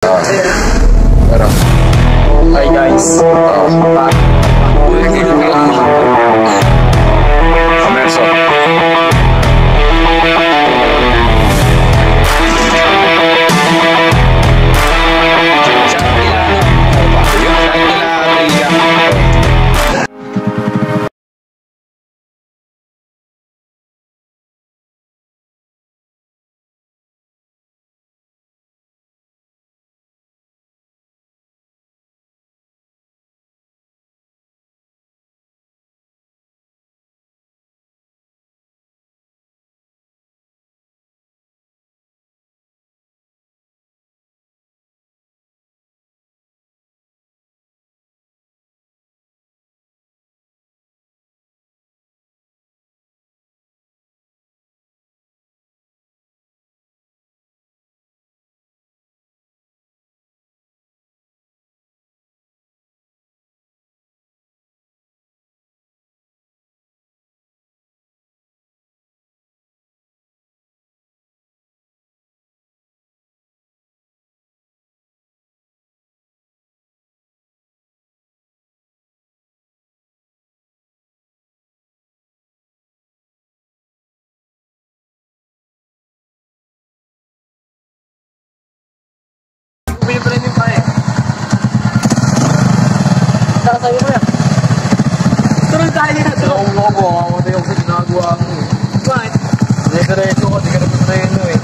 Pero, hi guys. Amerso. Premium pa eh. Sasabi mo yan. Turun tayo nila. Turun mo ko. Ako na yung ginagawa mo eh. Bakit? Diretso ko. Di ka naman na yun eh.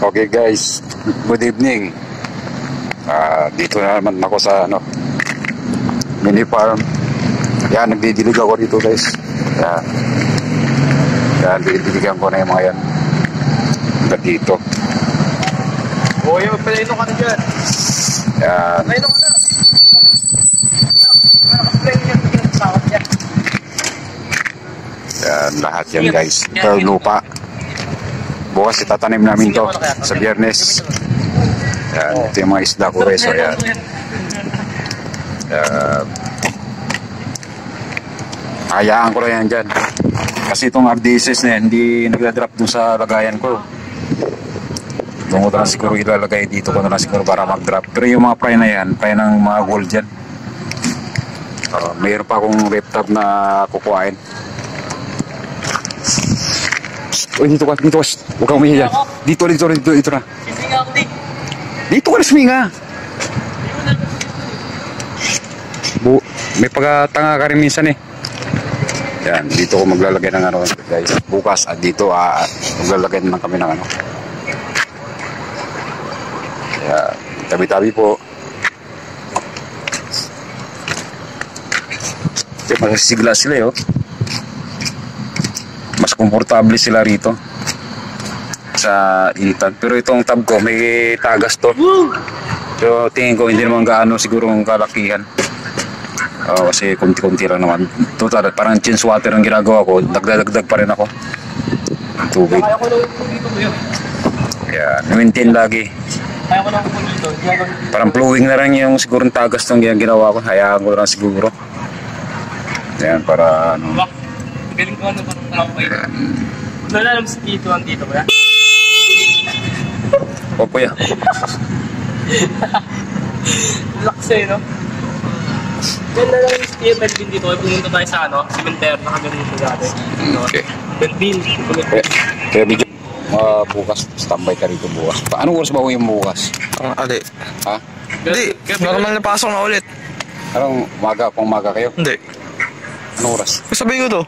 Okay guys, good evening. Dito na naman ako sa mini farm. Yan, nagdidilig ako dito guys. Yan, didiligan ko na yung mga yan. Hanggang dito. Oye, magpalaino ka na dyan. Yan. Palaino ka na. Yan, lahat yan guys. Ito lupa. Bukas itatanim namin to sa Biyernes. Yan, ito yung mga isda ko guys. So, yan. Hayaan ko lang yan dyan. Kasi itong RDSS na yan, hindi nagdadrop dun sa lagayan ko. Doon ko na lang siguro ilalagay dito ko na lang siguro para mag-drop. Pero yung mga fry na yan, fry ng mga gold dyan. Mayroon pa akong laptop na kukuhain. Uy, dito ka. Huwag kang umihi dyan. Dito na. Sisinga ako din. Dito ka na suminga. May pagkatanga ka rin minsan eh. Yan, dito ko maglalagay ng guys. Bukas at dito maglalagay na kami ng Yan, tabi-tabi po. Masisigla sila eh, oh. Mas komportable sila rito sa initan. Pero itong tab ko may tagas to. Pero tingin ko hindi naman gaano siguro ang kalakihan. Kasi kunti-kunti lang naman. Total, parang chins water ang ginagawa ko. Dagdag pa rin ako ng tubig. Yan, maintain lagi. Parang flowing na rin yung siguro tagas ng ginawa ko. Hayaan ko lang siguro. Yan, para Galing ko ano ba ng tao pa yun? Wala alam si Tito ang dito ba yan? Opo yan. Laks eh, no? Ganda lang yung Tito Melvin dito. Pumunta tayo sa cemetery na kagano'n ito dati. Okay. Melvin. Kaya video, bukas, standby ka rito bukas. Anong oras ba yung bukas? Ali. Ha? Hindi, normal na pasok na ulit. Anong umaga? Pang umaga kayo? Hindi. Anong oras? Sabihin ko to.